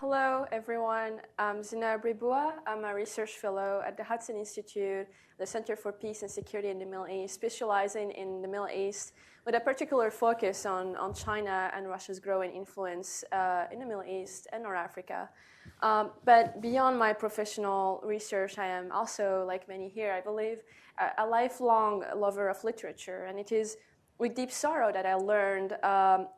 Hello, everyone. I'm Zineb Riboua. I'm a research fellow at the Hudson Institute, the Center for Peace and Security in the Middle East, specializing in the Middle East with a particular focus on China and Russia's growing influence in the Middle East and North Africa. But beyond my professional research, I am also, like many here, I believe, a lifelong lover of literature, and it is with deep sorrow that I learned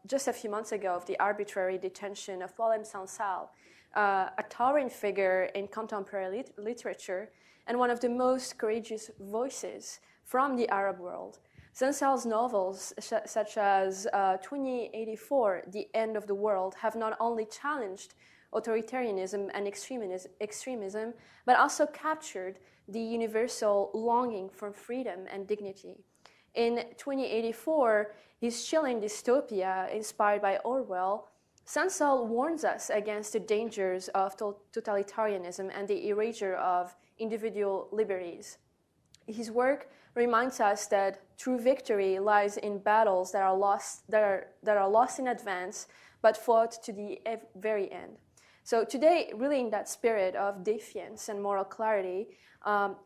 just a few months ago of the arbitrary detention of Boualem Sansal, a towering figure in contemporary literature and one of the most courageous voices from the Arab world. Sansal's novels, such as 2084, The End of the World, have not only challenged authoritarianism and extremism, but also captured the universal longing for freedom and dignity. In 2084, his chilling dystopia, inspired by Orwell, Sansal warns us against the dangers of totalitarianism and the erasure of individual liberties. His work reminds us that true victory lies in battles that are lost in advance, but fought to the very end. So today, really in that spirit of defiance and moral clarity,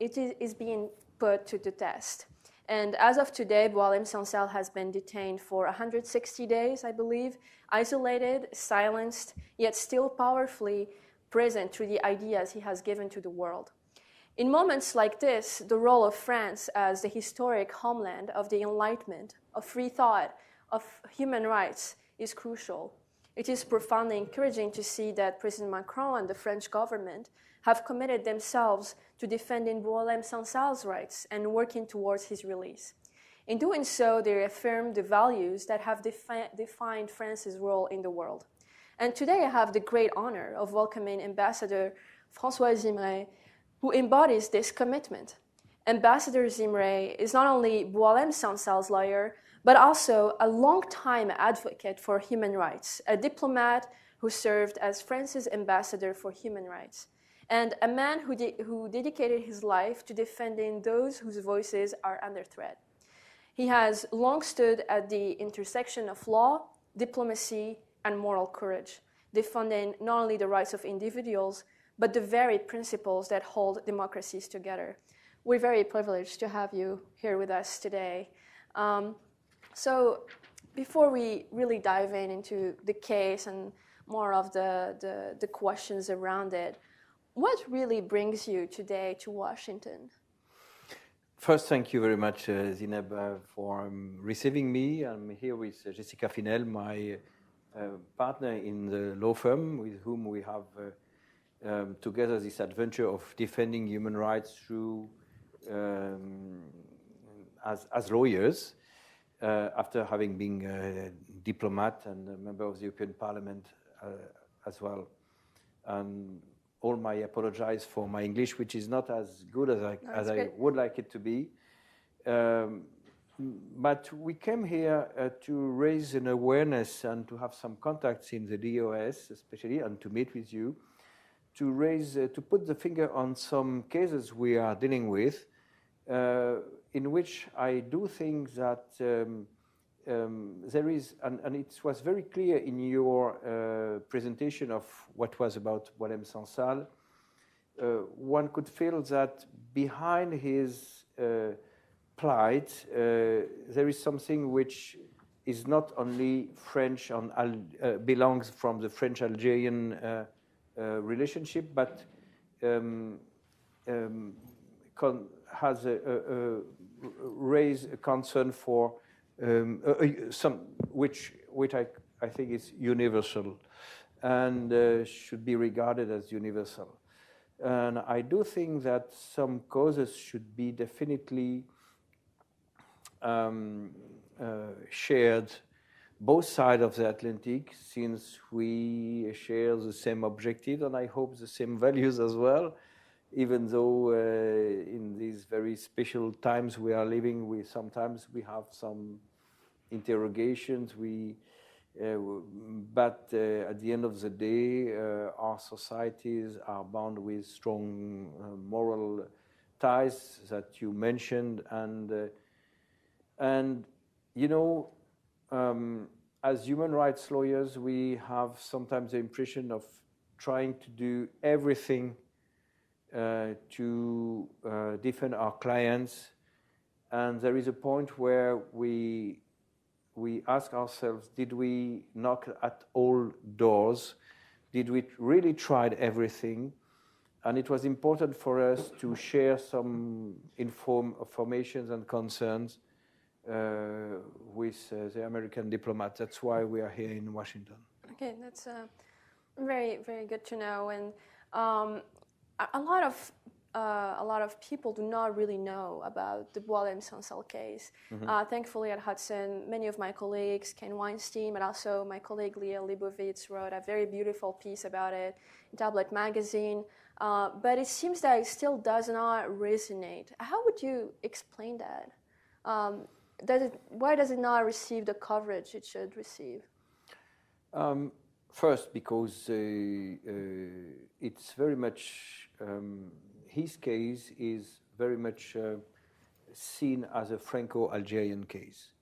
it is being put to the test. And as of today, Boualem Sansal has been detained for 160 days, I believe, isolated, silenced, yet still powerfully present through the ideas he has given to the world. In moments like this, the role of France as the historic homeland of the Enlightenment, of free thought, of human rights is crucial. It is profoundly encouraging to see that President Macron and the French government have committed themselves to defending Boualem Sansal's rights and working towards his release. In doing so, they affirm the values that have defined France's role in the world. And today I have the great honor of welcoming Ambassador François Zimeray, who embodies this commitment. Ambassador Zimeray is not only Boualem Sansal's lawyer, but also a long-time advocate for human rights, a diplomat who served as France's ambassador for human rights, and a man who dedicated his life to defending those whose voices are under threat. He has long stood at the intersection of law, diplomacy, and moral courage, defending not only the rights of individuals, but the very principles that hold democracies together. We're very privileged to have you here with us today. So before we really dive into the case and more of the questions around it, what really brings you today to Washington? First, thank you very much, Zineb, for receiving me. I'm here with Jessica Finel, my partner in the law firm, with whom we have together this adventure of defending human rights through as lawyers, after having been a diplomat and a member of the European Parliament as well. And I apologize for my English, which is not as good as I would like it to be. But we came here to raise an awareness and to have some contacts in the DOS, especially, and to meet with you, to put the finger on some cases we are dealing with, in which I do think that there is, and it was very clear in your presentation of what was about Boualem Sansal, one could feel that behind his plight, there is something which is not only French, belongs from the French-Algerian relationship, but has raised a concern for which I think is universal and should be regarded as universal. And I do think that some causes should be definitely shared both sides of the Atlantic, since we share the same objectives and I hope the same values as well, even though in these very special times we are living, sometimes we have some interrogations. But at the end of the day, our societies are bound with strong moral ties that you mentioned, and you know, as human rights lawyers, we have sometimes the impression of trying to do everything to defend our clients. And there is a point where we ask ourselves, did we knock at all doors? Did we really try everything? And it was important for us to share some information and concerns with the American diplomats. That's why we are here in Washington. Okay, that's very, very good to know. And a lot of people do not really know about the Boualem Sansal case. Mm-hmm. Thankfully, at Hudson, many of my colleagues, Ken Weinstein, but also my colleague Leah Leibovitz, wrote a very beautiful piece about it in Tablet Magazine. But it seems that it still does not resonate. How would you explain that? Why does it not receive the coverage it should receive? First, because it's very much, his case is very much seen as a Franco-Algerian case.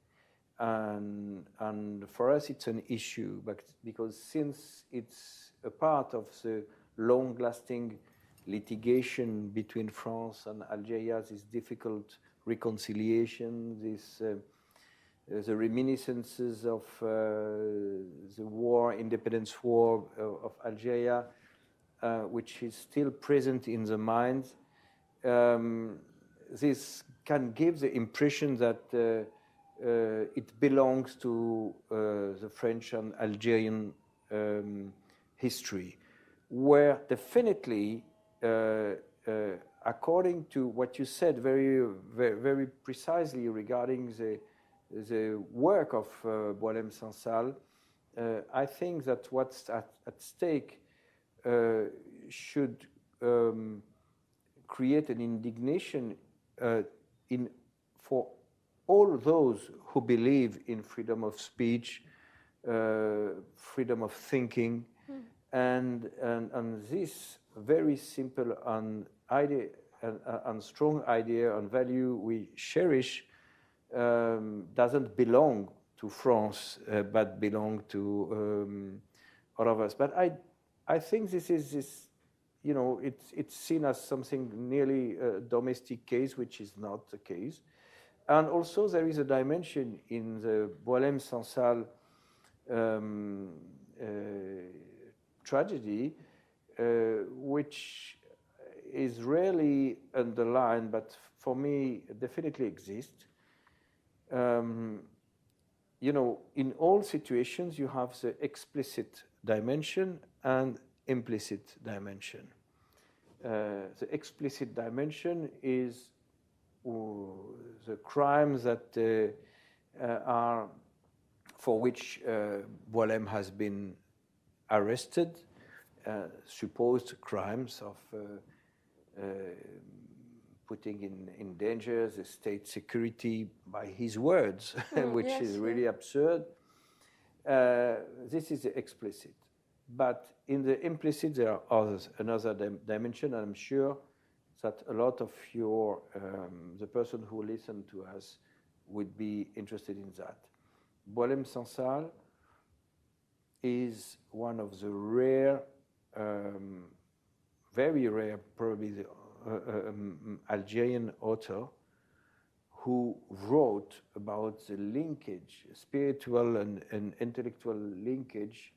And for us, it's an issue, but because since it's a part of the long-lasting litigation between France and Algeria, this difficult reconciliation, the reminiscences of the independence war of Algeria, which is still present in the minds. This can give the impression that it belongs to the French and Algerian history, where definitely, according to what you said very, very, very precisely regarding the work of Boualem Sansal, I think that what's at stake should create an indignation for all those who believe in freedom of speech, freedom of thinking, and this very simple and strong idea and value we cherish doesn't belong to France, but belong to all of us. But I think this is it's seen as something nearly a domestic case, which is not the case. And also there is a dimension in the Boualem Sansal tragedy, which is rarely underlined, but for me definitely exists. In all situations, you have the explicit dimension and implicit dimension. The explicit dimension is the crimes that are for which Boualem has been arrested, supposed crimes of putting in danger the state security by his words, which is really absurd. This is the explicit. But in the implicit, there are another dimension, and I'm sure that a lot of the person who listened to us would be interested in that. Boualem Sansal is one of the rare, very rare, probably the Algerian author who wrote about the linkage, spiritual and intellectual linkage,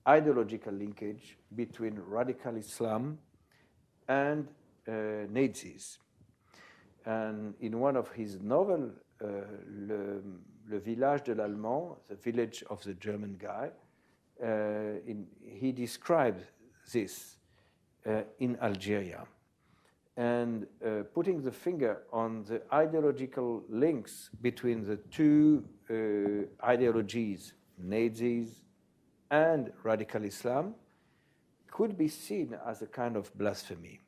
ideological linkage between radical Islam and Nazis. And in one of his novels, Le Village de l'Allemand, the village of the German guy, he describes this in Algeria. And putting the finger on the ideological links between the two ideologies, Nazis and radical Islam, could be seen as a kind of blasphemy.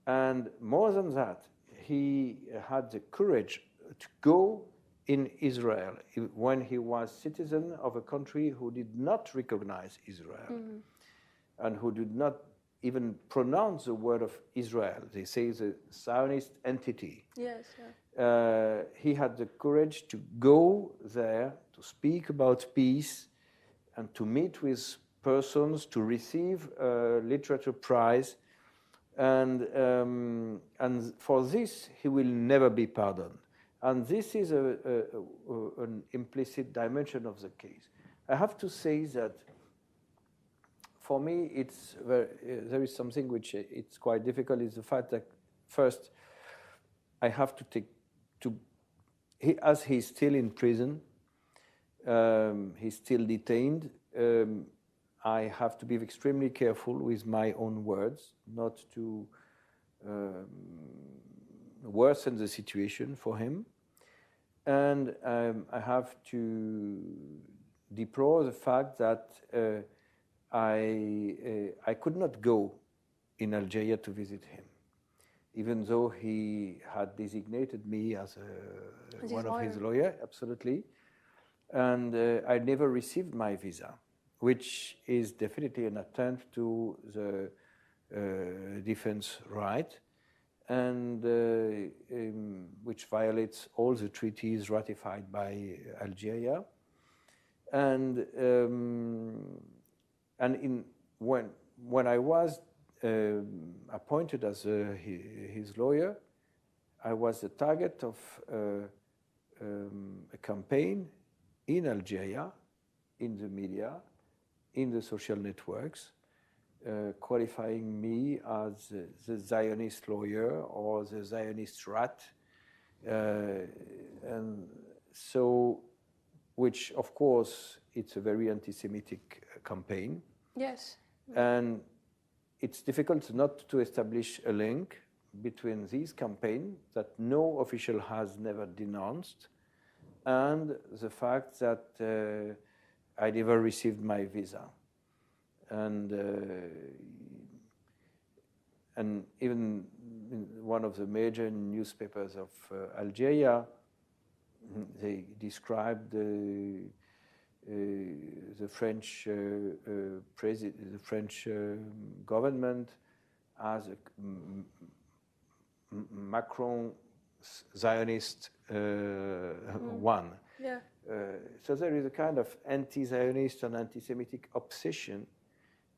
And more than that, he had the courage to go in Israel when he was citizen of a country who did not recognize Israel and who did not even pronounce the word of Israel. They say the Zionist entity. Yes. Yeah. He had the courage to go there to speak about peace and to meet with persons to receive a literature prize, and for this he will never be pardoned. And this is an implicit dimension of the case. I have to say that for me, there is something which it's quite difficult, is the fact that first I have to take, as he's still in prison, he's still detained, I have to be extremely careful with my own words, not to worsen the situation for him. And I have to deplore the fact that I could not go in Algeria to visit him, even though he had designated me as one of his lawyers, absolutely. And I never received my visa, which is definitely an attempt to the defense right, and which violates all the treaties ratified by Algeria. And when I was appointed as his lawyer, I was the target of a campaign in Algeria, in the media, in the social networks, qualifying me as the Zionist lawyer or the Zionist rat, and so, which of course it's a very anti-Semitic campaign. Yes. And it's difficult not to establish a link between this campaign that no official has never denounced and the fact that I never received my visa. And even in one of the major newspapers of Algeria, they described the French the French government as a Macron Zionist one. Yeah. So there is a kind of anti-Zionist and anti-Semitic obsession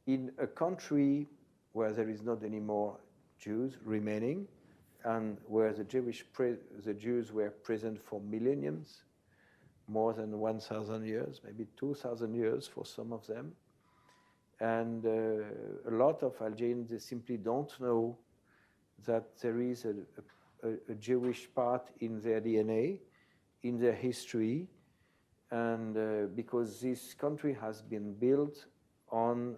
in a country where there is not any more Jews remaining, and where the Jews were present for millenniums, more than 1,000 years, maybe 2,000 years for some of them. And a lot of Algerians, they simply don't know that there is a Jewish part in their DNA, in their history, and because this country has been built on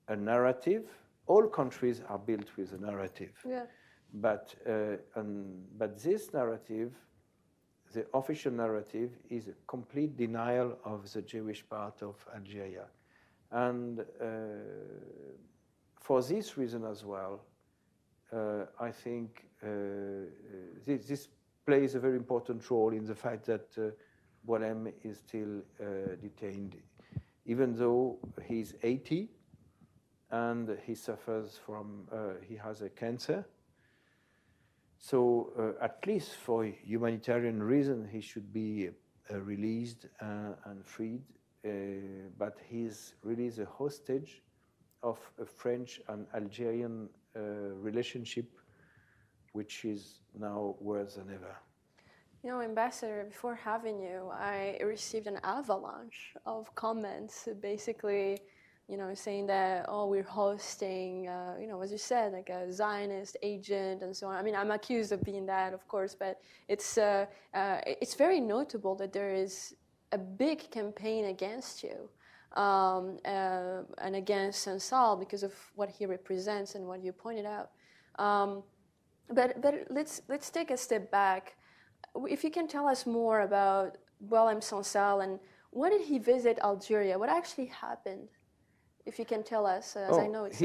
a narrative. All countries are built with a narrative. Yeah. But this narrative, the official narrative, is a complete denial of the Jewish part of Algeria. And for this reason as well, I think this plays a very important role in the fact that Boualem is still detained, even though he's 80 and he suffers from, he has a cancer. So at least for humanitarian reasons, he should be released and freed. But he's really the hostage of a French and Algerian relationship, which is now worse than ever. You know, Ambassador, before having you, I received an avalanche of comments, basically, you know, saying that, oh, we're hosting, you know, as you said, like a Zionist agent and so on. I mean, I'm accused of being that, of course, but it's very notable that there is a big campaign against you and against Sansal because of what he represents and what you pointed out. But let's take a step back. If you can tell us more about Boualem Sansal and when did he visit Algeria? What actually happened? If you can tell us, as I know it's...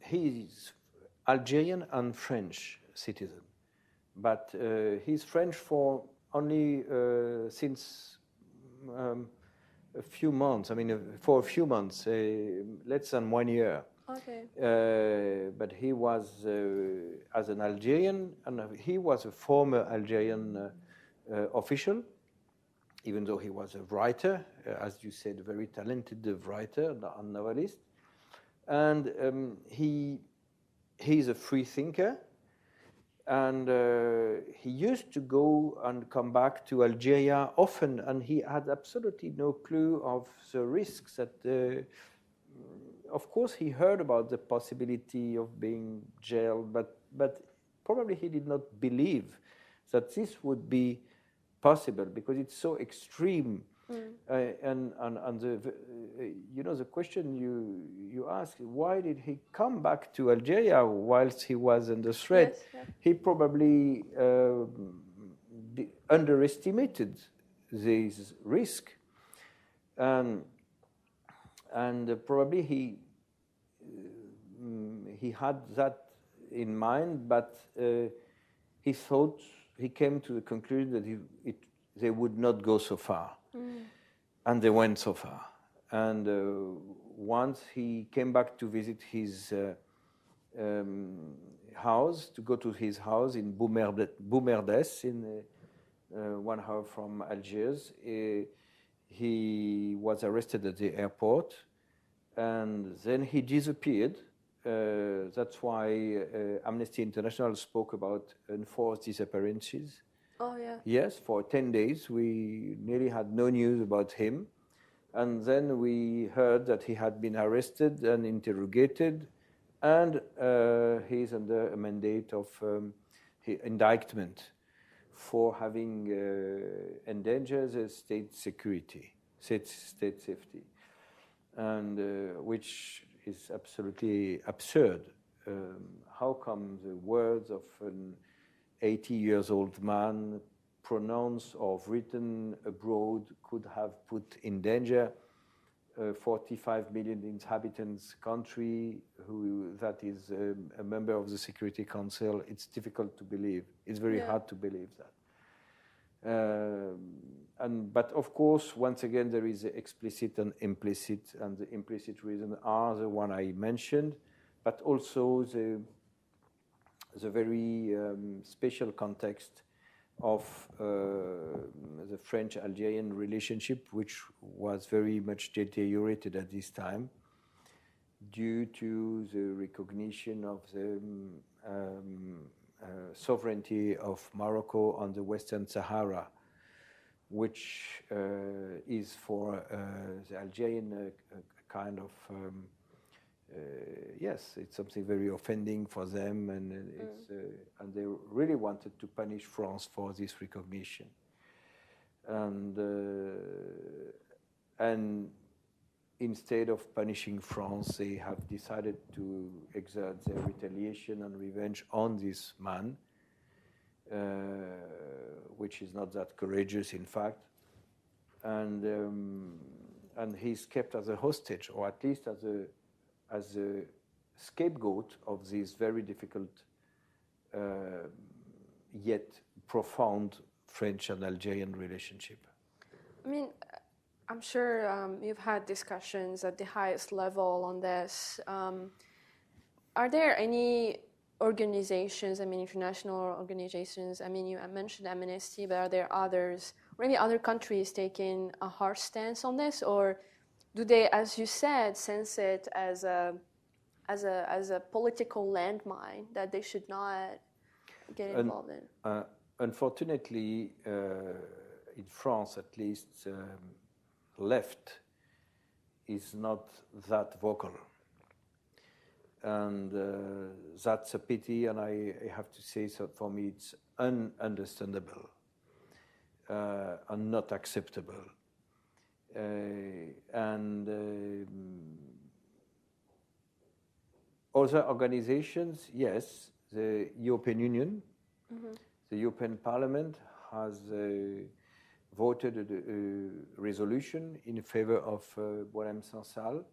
He's Algerian and French citizen, but he's French for only since a few months. I mean, for a few months, less than 1 year. Okay. But he was, as an Algerian, and he was a former Algerian official, even though he was a writer, as you said, a very talented writer and novelist. And he's a free thinker. And he used to go and come back to Algeria often, and he had absolutely no clue of the risks that, of course, he heard about the possibility of being jailed, but probably he did not believe that this would be possible because it's so extreme. And the question you ask, why did he come back to Algeria whilst he was under threat? Yes, yeah. He probably underestimated this risk, and probably he had that in mind, but he thought, he came to the conclusion that they would not go so far. And they went so far. And once he came back to visit his house, to go to his house in Boumerdès, in 1 hour from Algiers, he was arrested at the airport, and then he disappeared. That's why Amnesty International spoke about enforced disappearances. Oh, yeah. Yes, for 10 days, we nearly had no news about him. And then we heard that he had been arrested and interrogated, and he's under a mandate of indictment for having endangered the state security, state safety, and which is absolutely absurd. How come the words of an 80-year-old man pronounced or written abroad could have put in danger a 45 million inhabitants country that is a member of the Security Council? It's difficult to believe. It's very hard to believe that. But of course, once again, there is explicit and implicit, and the implicit reasons are the one I mentioned, but also the very special context of the French-Algerian relationship, which was very much deteriorated at this time due to the recognition of the sovereignty of Morocco on the Western Sahara, which is for the Algerian kind of yes, it's something very offending for them, and and they really wanted to punish France for this recognition, and instead of punishing France, they have decided to exert their retaliation and revenge on this man, which is not that courageous, in fact, and he's kept as a hostage, or at least as a scapegoat of this very difficult yet profound French and Algerian relationship. I mean, I'm sure you've had discussions at the highest level on this. Are there any organizations, I mean, international organizations, I mean, you mentioned Amnesty, but are there others, or maybe other countries taking a harsh stance on this, or do they, as you said, sense it as a political landmine that they should not get involved in? Unfortunately, in France at least, left is not that vocal. And that's a pity, and I have to say, so for me it's ununderstandable and not acceptable. Other organizations, yes, the European Union, the European Parliament has voted a resolution in favor of Boualem Sansal.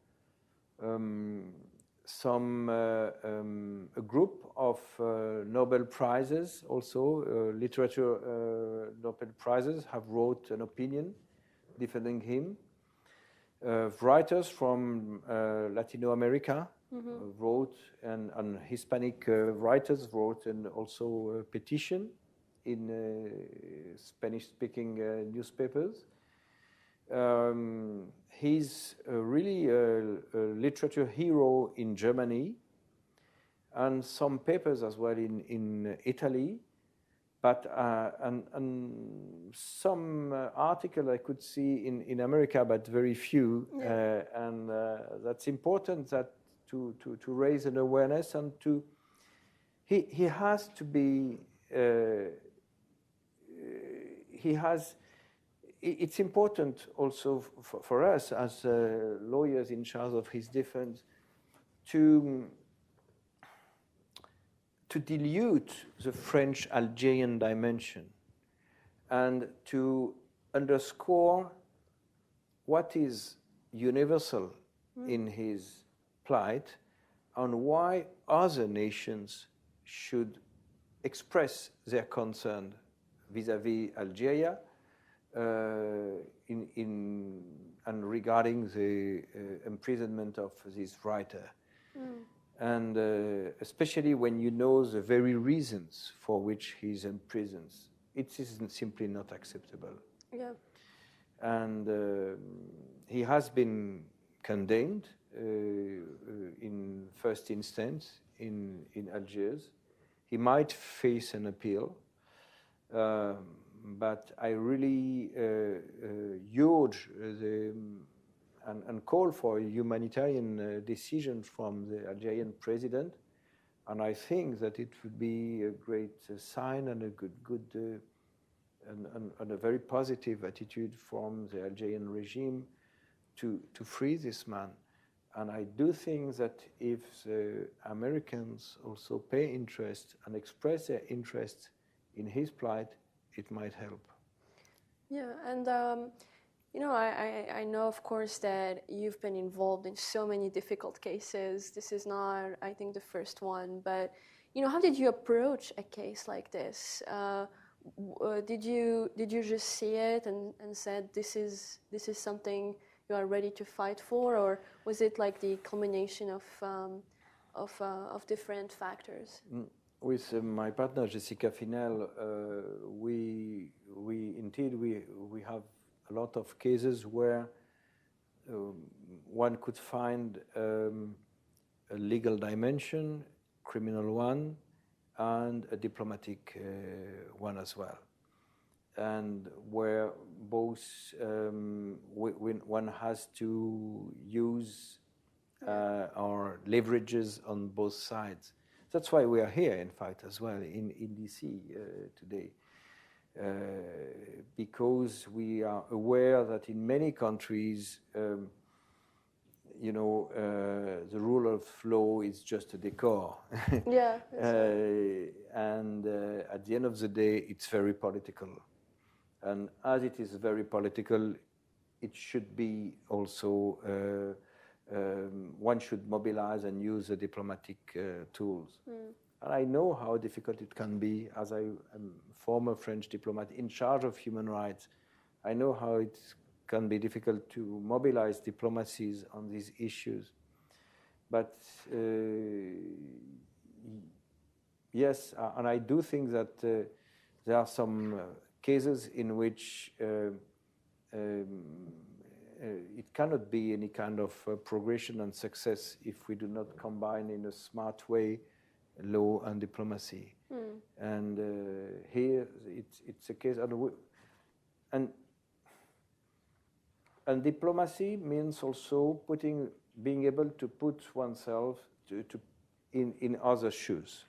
A group of Nobel Prizes, also literature Nobel Prizes, have wrote an opinion defending him. Writers from Latin America wrote, and Hispanic writers wrote, and also a petition in Spanish-speaking newspapers. He's really a literature hero in Germany, and some papers as well in Italy, but and some article I could see in America, but very few. Yeah. And that's important that to raise an awareness and to he has to be he has. It's important also for us as lawyers in charge of his defense to dilute the French-Algerian dimension and to underscore what is universal in his plight and why other nations should express their concern vis-à-vis Algeria and regarding the imprisonment of this writer. And especially when you know the very reasons for which he's imprisoned, it is simply not acceptable. Yeah. And he has been condemned in first instance in Algiers. He might face an appeal, but I really urge and call for a humanitarian decision from the Algerian president, and I think that it would be a great sign and a good and a very positive attitude from the Algerian regime to free this man. And I do think that if the Americans also pay interest and express their interest in his plight, it might help. Yeah, and you know, I know, of course, that you've been involved in so many difficult cases. This is not, I think, the first one. But, you know, how did you approach a case like this? Did you just see it and said this is something you are ready to fight for, or was it like the culmination of different factors? With my partner Jessica Finel, we have a lot of cases where one could find a legal dimension, criminal one, and a diplomatic one as well. And where both one has to use our leverages on both sides. That's why we are here, in fact, as well in DC today. Because we are aware that in many countries, you know, the rule of law is just a decor. Yeah. And at the end of the day, it's very political. And as it is very political, it should be also, one should mobilize and use the diplomatic tools. And I know how difficult it can be, as I am a former French diplomat in charge of human rights. I know how it can be difficult to mobilize diplomacies on these issues. But yes, and I do think that there are some cases in which it cannot be any kind of progression and success if we do not combine in a smart way law and diplomacy. And here it's a case, and diplomacy means also being able to put oneself in other shoes,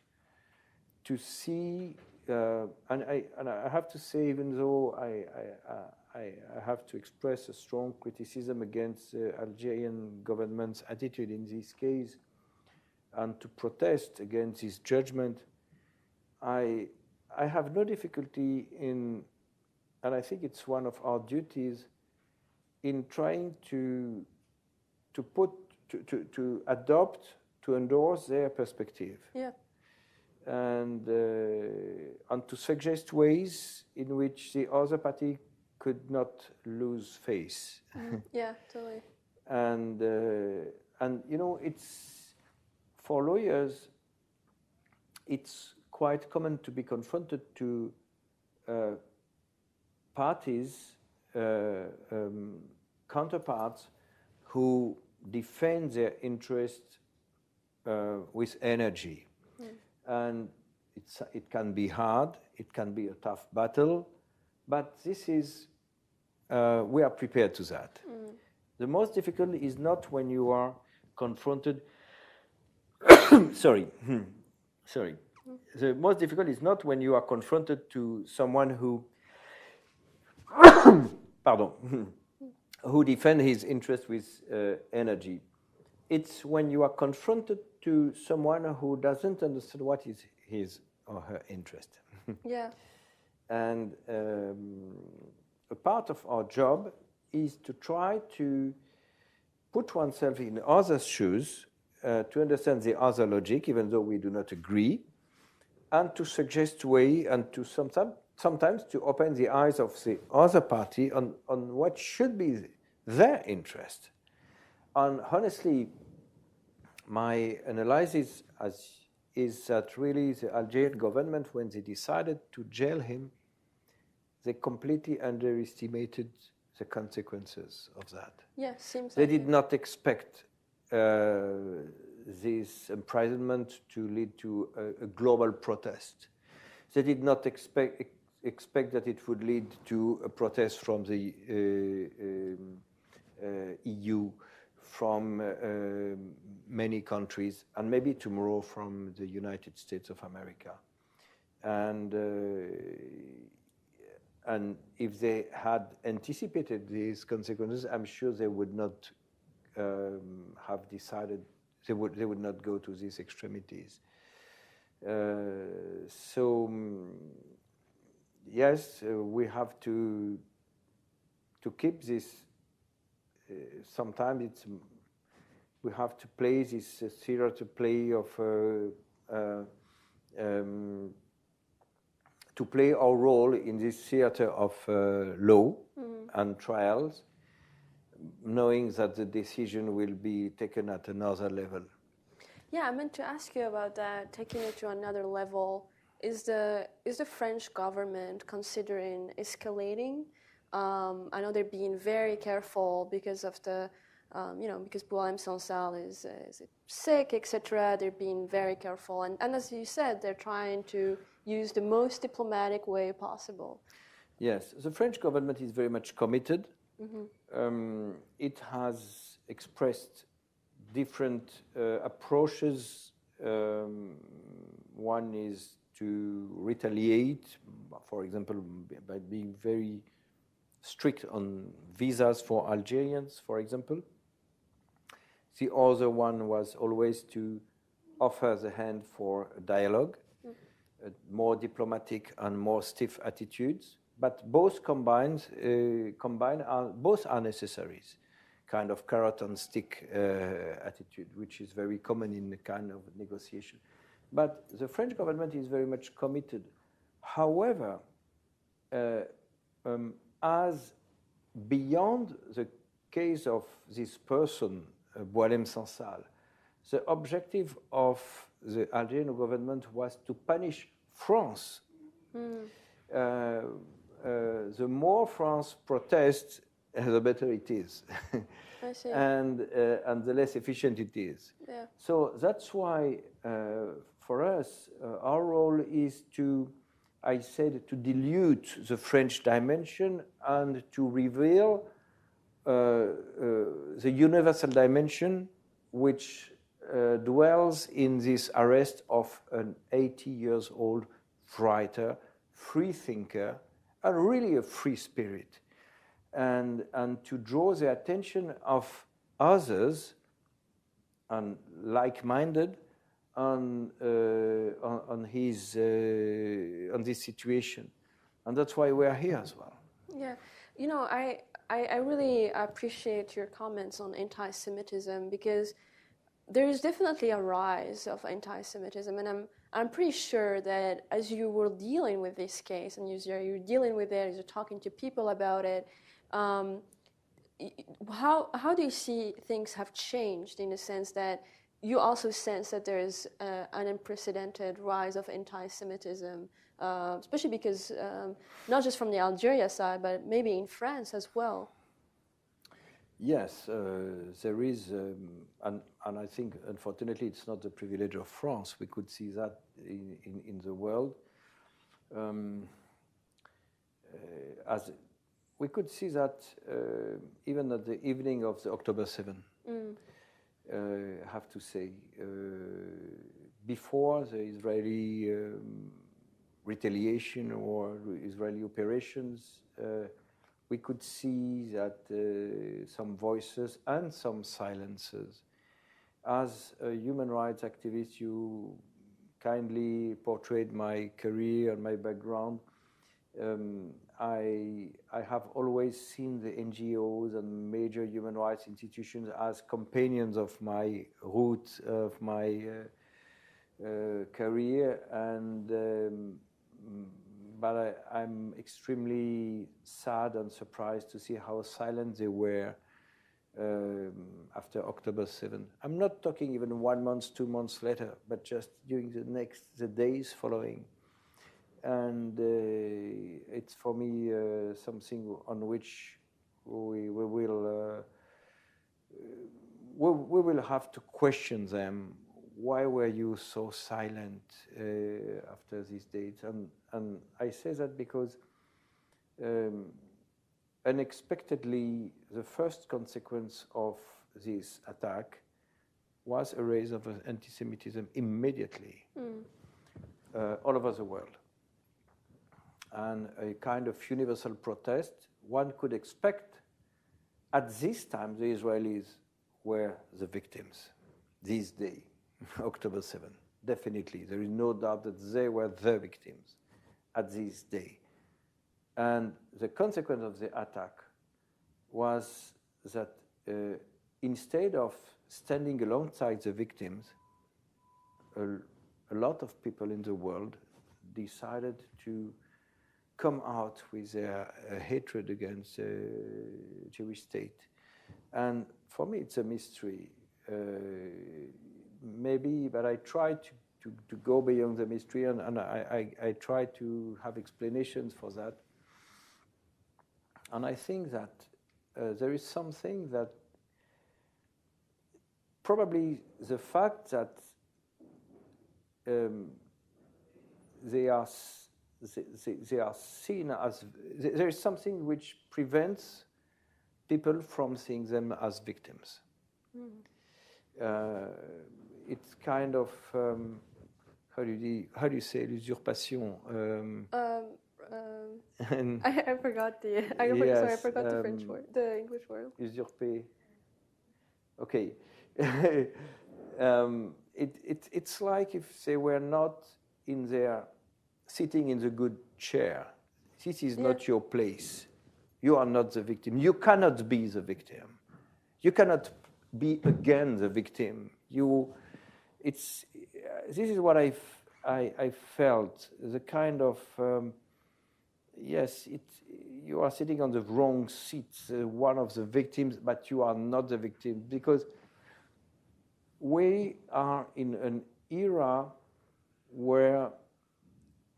to see. And I have to say, even though I have to express a strong criticism against the Algerian government's attitude in this case, and to protest against this judgment, I have no difficulty in, and I think it's one of our duties, in trying to adopt, to endorse their perspective. Yeah. And to suggest ways in which the other party could not lose face. Yeah, totally. And you know, it's for lawyers, it's quite common to be confronted to parties counterparts who defend their interests with energy. And it can be hard, it can be a tough battle, but this is, we are prepared to that. The most difficult is not when you are confronted, sorry. The most difficult is not when you are confronted to someone who, pardon, who defend his interest with energy. It's when you are confronted to someone who doesn't understand what is his or her interest. Yeah. And a part of our job is to try to put oneself in others' shoes, to understand the other logic, even though we do not agree, and to suggest way and to sometimes to open the eyes of the other party on what should be their interest. And honestly, my analysis is that really the Algerian government, when they decided to jail him, they completely underestimated the consequences of that. Yeah, seems they like did it. not expect this imprisonment to lead to a global protest. They did not expect that it would lead to a protest from the EU, from many countries, and maybe tomorrow from the United States of America. And if they had anticipated these consequences, I'm sure they would not have decided, they would not go to these extremities. Yes, we have to keep this. Sometimes we have to play this theater play of to play our role in this theater of law and trials, knowing that the decision will be taken at another level. Yeah, I meant to ask you about that, taking it to another level. Is the French government considering escalating? I know they're being very careful because of the, because Boualem Sansal is sick, etc. They're being very careful. And as you said, they're trying to use the most diplomatic way possible. Yes, the French government is very much committed. It has expressed different approaches. One is to retaliate, for example, by being very strict on visas for Algerians, for example. The other one was always to offer the hand for a dialogue, more diplomatic and more stiff attitudes. But both both are necessary. Kind of carrot and stick attitude, which is very common in the kind of negotiation. But the French government is very much committed. However, as beyond the case of this person, Boualem Sansal, the objective of the Algerian government was to punish France. The more France protests, the better it is. I see. And the less efficient it is. Yeah. So that's why, for us, our role is to, I said, to dilute the French dimension and to reveal the universal dimension which dwells in this arrest of an 80-year-old writer, free thinker, and really a free spirit. And to draw the attention of others and like-minded on this situation, and that's why we are here as well. Yeah, I really appreciate your comments on anti-Semitism, because there is definitely a rise of anti-Semitism, and I'm pretty sure that as you were dealing with this case and you're dealing with it, as you're talking to people about it. How do you see things have changed in the sense that you also sense that there is an unprecedented rise of anti-Semitism, especially because not just from the Algeria side, but maybe in France as well. Yes, there is, and I think, unfortunately, it's not the privilege of France. We could see that in the world. As we could see that even at the evening of the October 7th, I have to say, before the Israeli retaliation or Israeli operations, we could see that some voices and some silences. As a human rights activist, you kindly portrayed my career and my background. I have always seen the NGOs and major human rights institutions as companions of my route, of my career, and but I'm extremely sad and surprised to see how silent they were after October 7th. I'm not talking even 1 month, 2 months later, but just during the days following. And it's for me something on which we will have to question them. Why were you so silent after these dates? And I say that because unexpectedly, the first consequence of this attack was a rise of anti-Semitism immediately all over the world. And a kind of universal protest. One could expect at this time the Israelis were the victims this day, October 7th. Definitely, there is no doubt that they were the victims at this day. And the consequence of the attack was that instead of standing alongside the victims, a lot of people in the world decided to come out with their hatred against the Jewish state. And for me, it's a mystery. Maybe, but I try to go beyond the mystery, and I try to have explanations for that. And I think that there is something that probably the fact that they are seen as, there is something which prevents people from seeing them as victims. It's kind of, how do you say, l'usurpation? I forgot the, yes, sorry, I forgot the French word, the English word. Usurper. Okay. It's like if they were not in their, sitting in the good chair. This is not your place. You are not the victim. You cannot be the victim. You cannot be again the victim. This is what I felt. The kind of yes, you are sitting on the wrong seat, one of the victims, but you are not the victim, because we are in an era where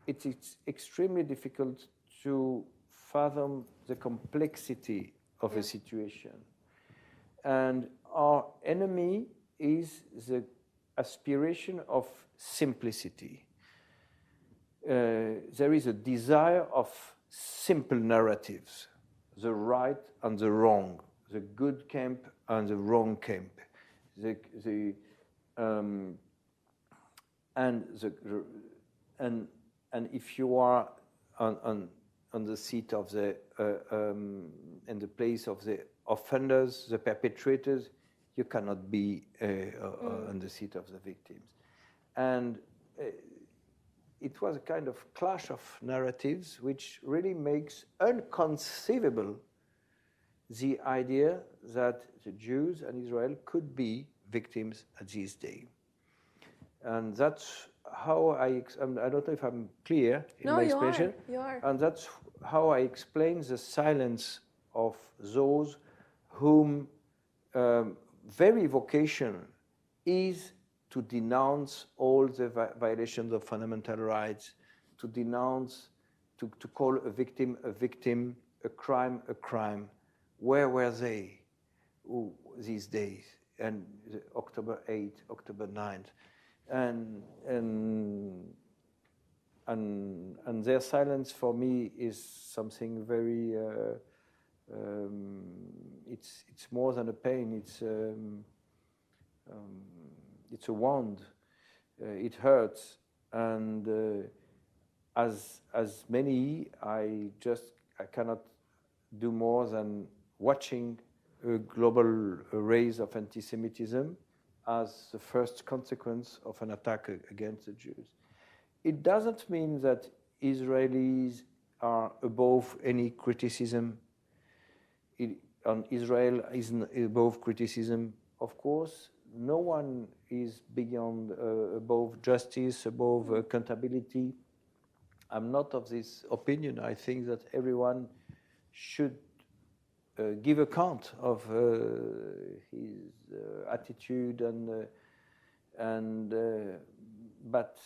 it is extremely difficult to fathom the complexity of a situation. And our enemy is the aspiration of simplicity. There is a desire of simple narratives, the right and the wrong, the good camp and the wrong camp, and if you are on the seat of the in the place of the offenders, the perpetrators, you cannot be on the seat of the victims. And it was a kind of clash of narratives which really makes inconceivable the idea that the Jews and Israel could be victims at this day. And that's how I don't know if I'm clear in my explanation. You are. And that's how I explain the silence of those whom very vocation is to denounce all the violations of fundamental rights, to denounce, to call a victim, a crime, a crime. Where were they these days? And October 8th, October 9th. And their silence for me is something very, it's more than a pain, it's a wound, it hurts. And as many, I cannot do more than watching a global rise of antisemitism as the first consequence of an attack against the Jews. It doesn't mean that Israelis are above any criticism. Israel isn't above criticism. Of course, no one is beyond, above justice, above accountability. I'm not of this opinion. I think that everyone should give account of his attitude but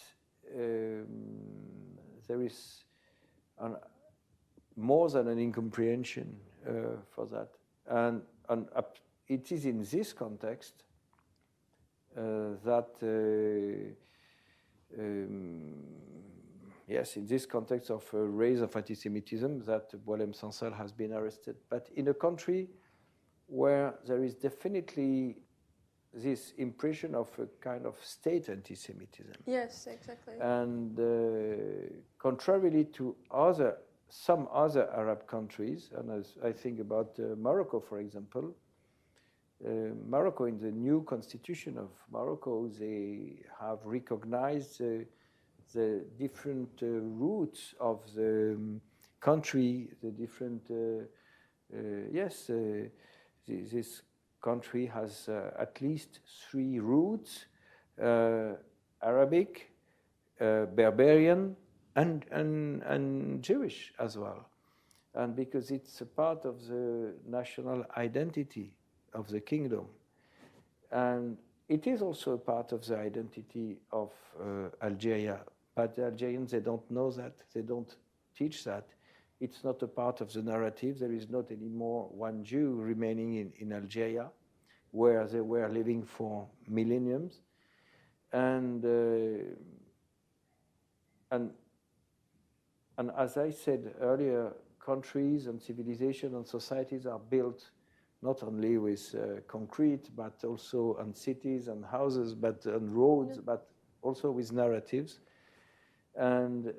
there is more than an incomprehension for that, and it is in this context that yes, in this context of a rise of anti-Semitism, that Boualem Sansal has been arrested. But in a country where there is definitely this impression of a kind of state anti-Semitism. Yes, exactly. And contrarily to some other Arab countries, and as I think about Morocco, for example, Morocco, in the new constitution of Morocco, they have recognized the different roots of the country, the different, yes, this country has at least 3 roots, Arabic, Barbarian, and Jewish as well. And because it's a part of the national identity of the kingdom. And it is also a part of the identity of Algeria. But the Algerians, they don't know that. They don't teach that. It's not a part of the narrative. There is not anymore one Jew remaining in Algeria, where they were living for millenniums. And as I said earlier, countries and civilization and societies are built not only with concrete, but also on cities and houses, but on roads, but also with narratives. And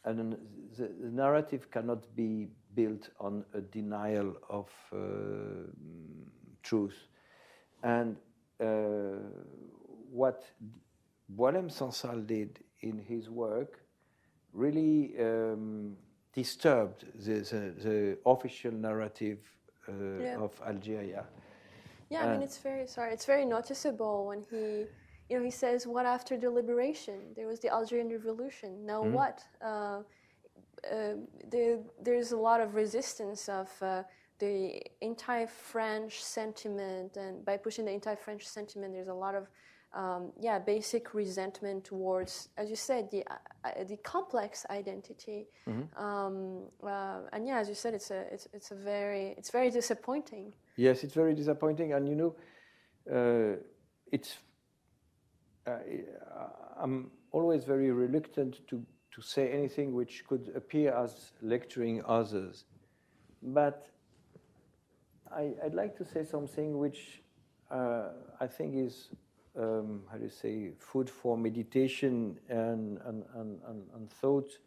the narrative cannot be built on a denial of truth. And what Boualem Sansal did in his work really disturbed the official narrative of Algeria. Yeah, I mean, it's very noticeable when he says, what after the liberation? There was the Algerian Revolution. Now what? There's a lot of resistance of the anti-French sentiment, and by pushing the anti-French sentiment, there's a lot of basic resentment towards, as you said, the complex identity. And yeah, as you said, it's very disappointing. Yes, it's very disappointing, and I'm always very reluctant to say anything which could appear as lecturing others, but I'd like to say something which I think is how do you say, food for meditation and thought.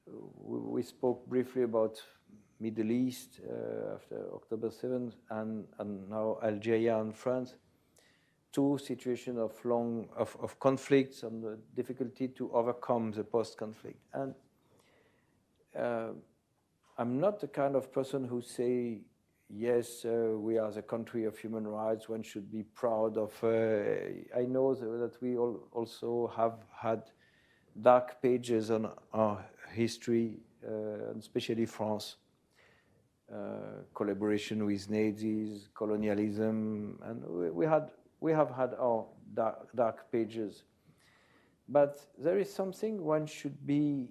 We spoke briefly about Middle East after October 7th, and now Algeria and France. 2 situations of conflicts and the difficulty to overcome the post-conflict. And I'm not the kind of person who say, yes, we are the country of human rights, one should be proud of. I know that we also have had dark pages on our history, and especially France. collaboration with Nazis, colonialism, and we have had our dark pages. But there is something one should be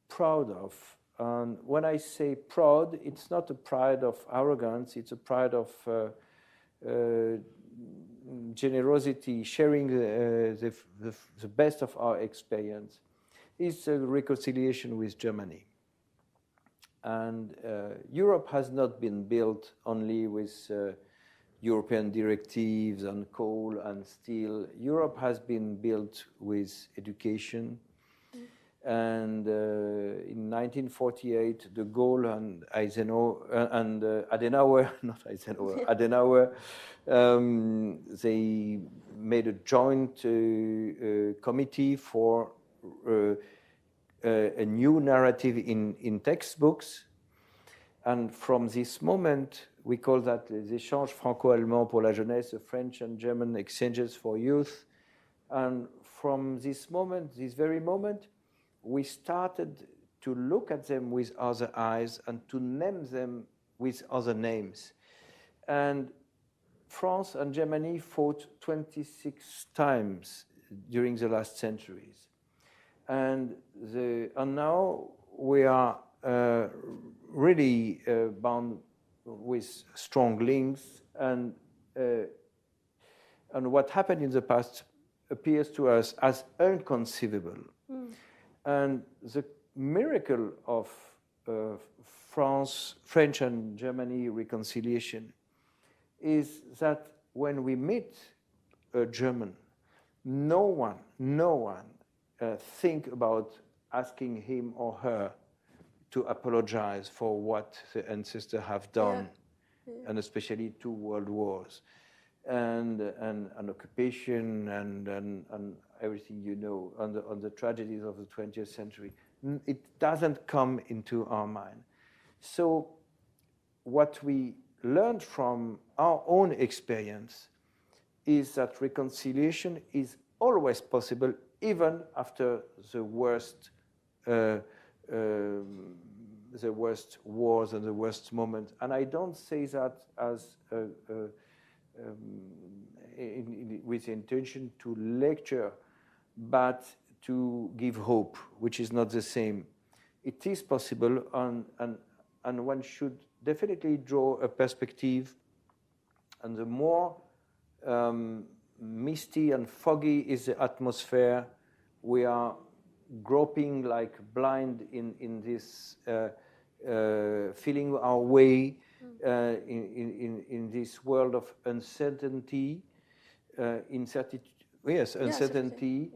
proud of. And when I say proud, it's not a pride of arrogance, it's a pride of generosity, sharing the best of our experience. It's a reconciliation with Germany. And Europe has not been built only with European directives on coal and steel. Europe has been built with education. And in 1948, de Gaulle and Adenauer, not Eisenhower, Adenauer, they made a joint committee for a new narrative in textbooks. And from this moment, we call that les échanges franco-allemands pour la jeunesse, the French and German exchanges for youth. And from this moment, this very moment, we started to look at them with other eyes and to name them with other names. And France and Germany fought 26 times during the last centuries. And now we are really bound with strong links. And what happened in the past appears to us as inconceivable. And the miracle of French and Germany reconciliation is that when we meet a German, no one think about asking him or her to apologize for what the ancestors have done, and especially 2 world wars, and occupation and everything you know on the tragedies of the 20th century. It doesn't come into our mind. So what we learned from our own experience is that reconciliation is always possible, even after the worst wars and the worst moments. And I don't say that as with the intention to lecture, but to give hope, which is not the same. It is possible, and one should definitely draw a perspective. And the more misty and foggy is the atmosphere, we are groping like blind in this, feeling our way in this world of uncertainty, uncertainty,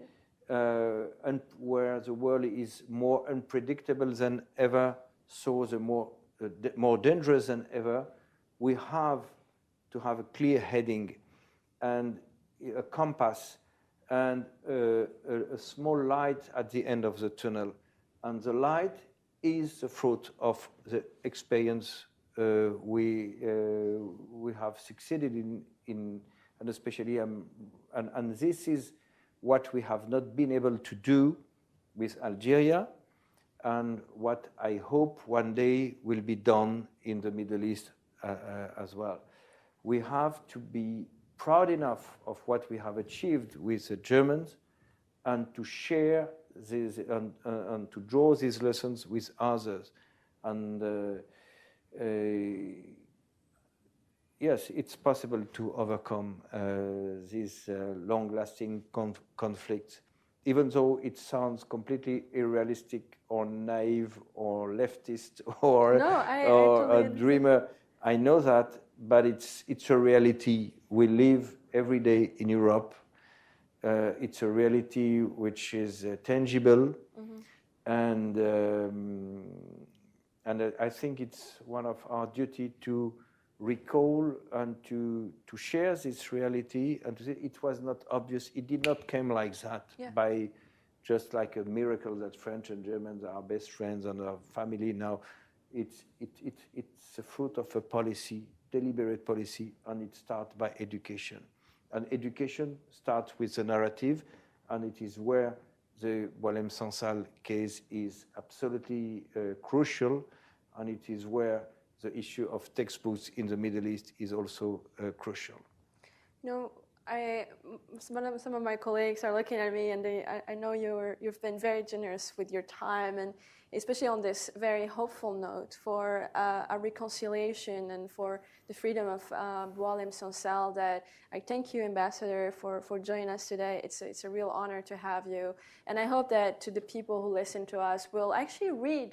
and where the world is more unpredictable than ever, so the more dangerous than ever. We have to have a clear heading and a compass and a small light at the end of the tunnel. And the light is the fruit of the experience we have succeeded in, and especially, and this is what we have not been able to do with Algeria, and what I hope one day will be done in the Middle East as well. We have to be proud enough of what we have achieved with the Germans, and to share this and to draw these lessons with others. And yes, it's possible to overcome these long-lasting conflicts, even though it sounds completely unrealistic or naive or leftist or a dreamer. I know that, but it's a reality. We live every day in Europe. It's a reality which is tangible, and I think it's one of our duty to recall and to share this reality, and to say it was not obvious. It did not come like that by just like a miracle that French and Germans are best friends and are family now. It's a fruit of a policy, deliberate policy, and it starts by education. And education starts with the narrative, and it is where the Boualem Sansal case is absolutely crucial, and it is where the issue of textbooks in the Middle East is also crucial. You know, some of my colleagues are looking at me, and I know you've been very generous with your time, and especially on this very hopeful note for a reconciliation and for the freedom of Boualem Sansal. That I thank you, Ambassador, for joining us today. It's a real honor to have you, and I hope that to the people who listen to us will actually read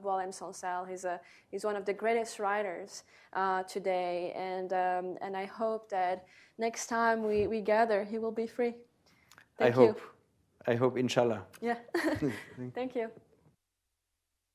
Boualem Sansal. He's one of the greatest writers today, and I hope that next time we gather, he will be free. Thank you. I hope, inshallah. Yeah. Thank you.